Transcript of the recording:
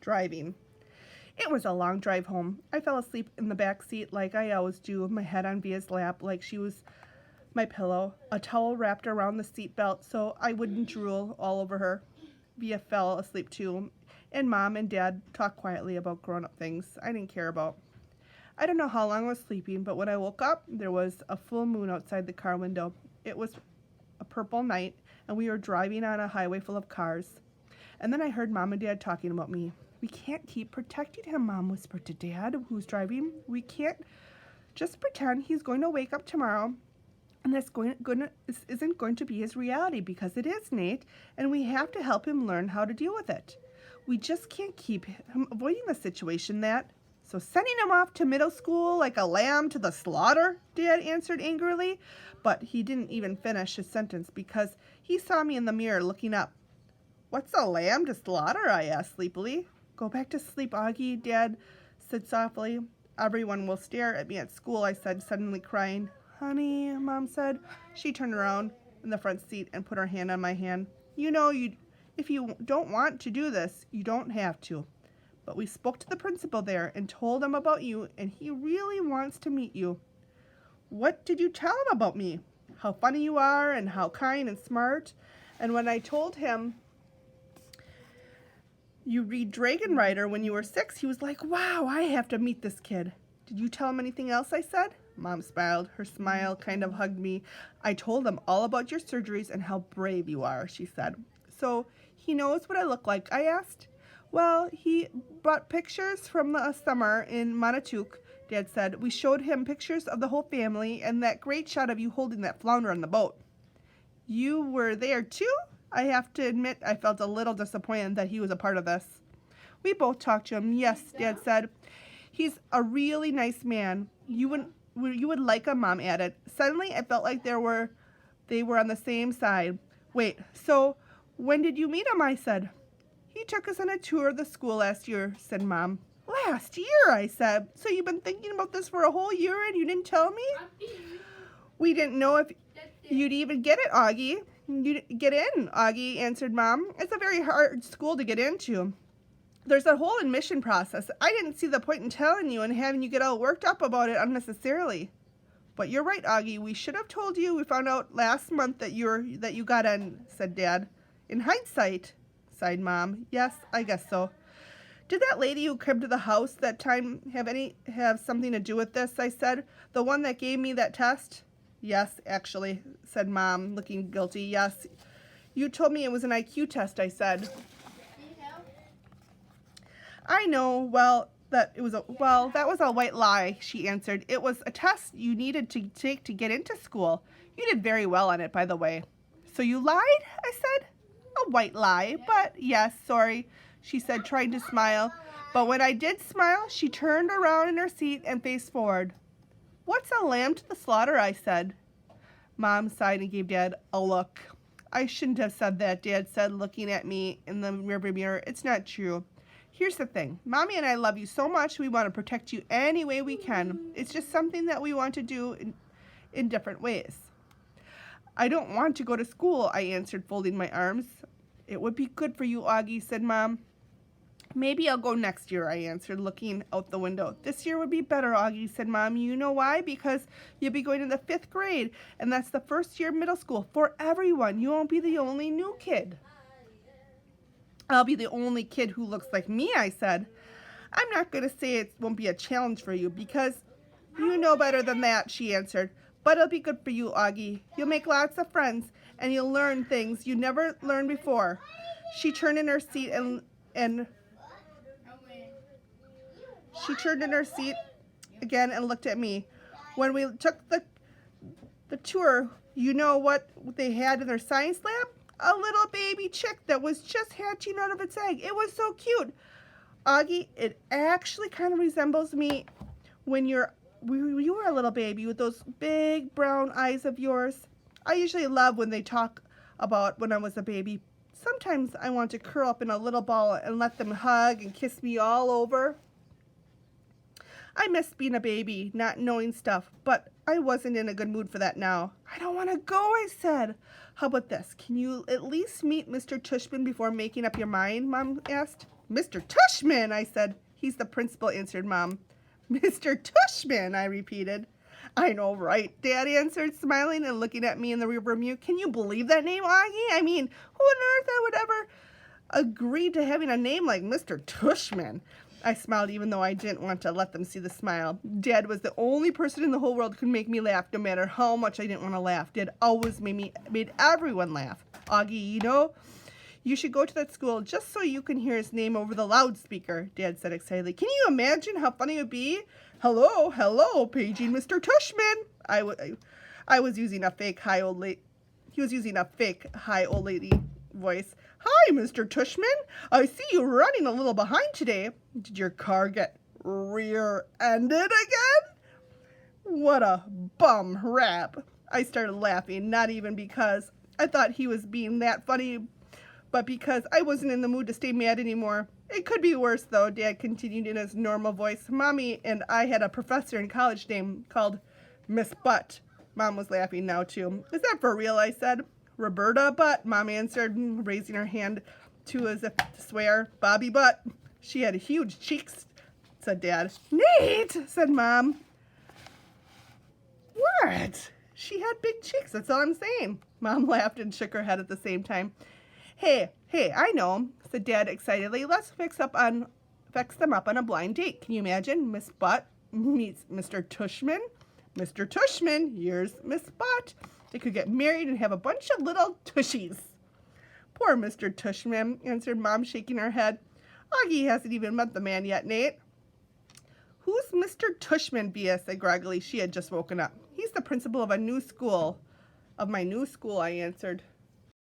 Driving. It was a long drive home. I fell asleep in the back seat like I always do, my head on Via's lap like she was my pillow, a towel wrapped around the seat belt so I wouldn't drool all over her. Via fell asleep too, and Mom and Dad talked quietly about grown-up things I didn't care about. I don't know how long I was sleeping, but when I woke up, there was a full moon outside the car window. It was a purple night, and we were driving on a highway full of cars. And then I heard Mom and Dad talking about me. We can't keep protecting him, Mom whispered to Dad, who's driving. We can't just pretend he's going to wake up tomorrow and this isn't going to be his reality, because it is, Nate, and we have to help him learn how to deal with it. We just can't keep him avoiding the situation that... So sending him off to middle school like a lamb to the slaughter, Dad answered angrily, but he didn't even finish his sentence because he saw me in the mirror looking up. What's a lamb to slaughter? I asked sleepily. Go back to sleep, Augie, Dad said softly. Everyone will stare at me at school, I said, suddenly crying. Honey, Mom said. She turned around in the front seat and put her hand on my hand. You know, if you don't want to do this, you don't have to. But we spoke to the principal there and told him about you, and he really wants to meet you. What did you tell him about me? How funny you are and how kind and smart. And when I told him you read Dragon Rider when you were 6, he was like, wow, I have to meet this kid. Did you tell him anything else? I said. Mom smiled. Her smile kind of hugged me. I told him all about your surgeries and how brave you are, she said. So he knows what I look like, I asked. Well, he brought pictures from the summer in Montauk, Dad said. We showed him pictures of the whole family and that great shot of you holding that flounder on the boat. You were there too? I have to admit I felt a little disappointed that he was a part of this. We both talked to him. Yes, Dad said. He's a really nice man. You would like him, Mom added. Suddenly, I felt like they were on the same side. Wait, so when did you meet him? I said. He took us on a tour of the school last year, said Mom. Last year, I said. So you've been thinking about this for a whole year and you didn't tell me? We didn't know if you'd even get it, Augie. You get in, Augie answered Mom. It's a very hard school to get into. There's a whole admission process. I didn't see the point in telling you and having you get all worked up about it unnecessarily. But you're right, Augie. We should have told you. We found out last month that you got in, said Dad. In hindsight, sighed Mom. Yes, I guess so. Did that lady who came to the house that time have something to do with this? I said. The one that gave me that test? Yes, actually, said Mom, looking guilty. Yes. You told me it was an IQ test, I said. I know, that was a white lie, she answered. It was a test you needed to take to get into school. You did very well on it, by the way. So you lied? I said. A white lie, but yes, sorry, she said, trying to smile. But when I did smile, she turned around in her seat and faced forward. What's a lamb to the slaughter? I said. Mom sighed and gave Dad a look. I shouldn't have said that, Dad said, looking at me in the rearview mirror. It's not true. Here's the thing. Mommy and I love you so much, we want to protect you any way we can. It's just something that we want to do in different ways. I don't want to go to school, I answered, folding my arms. It would be good for you, Augie, said Mom. Maybe I'll go next year, I answered, looking out the window. This year would be better, Augie, said Mom. You know why? Because you'll be going to the 5th grade, and that's the first year of middle school for everyone. You won't be the only new kid. I'll be the only kid who looks like me, I said. I'm not going to say it won't be a challenge for you, because you know better than that, she answered. But it'll be good for you, Augie. You'll make lots of friends, and you'll learn things you never learned before. She turned in her seat she turned in her seat again and looked at me. When we took the tour, you know what they had in their science lab? A little baby chick that was just hatching out of its egg. It was so cute. Augie, it actually kind of resembles me when you were a little baby with those big brown eyes of yours. I usually love when they talk about when I was a baby. Sometimes I want to curl up in a little ball and let them hug and kiss me all over. I miss being a baby, not knowing stuff, but I wasn't in a good mood for that now. I don't want to go, I said. How about this? Can you at least meet Mr. Tushman before making up your mind? Mom asked. Mr. Tushman, I said. He's the principal, answered Mom. Mr. Tushman, I repeated. I know, right? Dad answered, smiling and looking at me in the rearview mirror. Can you believe that name, Augie? I mean, who on earth would ever agree to having a name like Mr. Tushman? I smiled even though I didn't want to let them see the smile. Dad was the only person in the whole world who could make me laugh no matter how much I didn't want to laugh. Dad always made everyone laugh. Augie, you know, you should go to that school just so you can hear his name over the loudspeaker, Dad said excitedly. Can you imagine how funny it would be? Hello, hello, paging Mr. Tushman. I was using a fake high old lady. He was using a fake high old lady voice. Hi, Mr. Tushman. I see you running a little behind today. Did your car get rear-ended again? What a bum rap. I started laughing, not even because I thought he was being that funny, but because I wasn't in the mood to stay mad anymore. It could be worse, though, Dad continued in his normal voice. Mommy and I had a professor in college named called Miss Butt. Mom was laughing now, too. Is that for real, I said. Roberta Butt, Mom answered, raising her hand to as if to swear. Bobby Butt. She had huge cheeks, said Dad. Neat, said Mom. What? She had big cheeks, that's all I'm saying. Mom laughed and shook her head at the same time. Hey, I know, said Dad excitedly. Let's fix them up on a blind date. Can you imagine? Miss Butt meets Mr. Tushman. Mr. Tushman, here's Miss Butt. They could get married and have a bunch of little tushies. Poor Mr. Tushman, answered Mom, shaking her head. Augie hasn't even met the man yet, Nate. Who's Mr. Tushman, Bea said groggily. She had just woken up. He's the principal of my new school, I answered.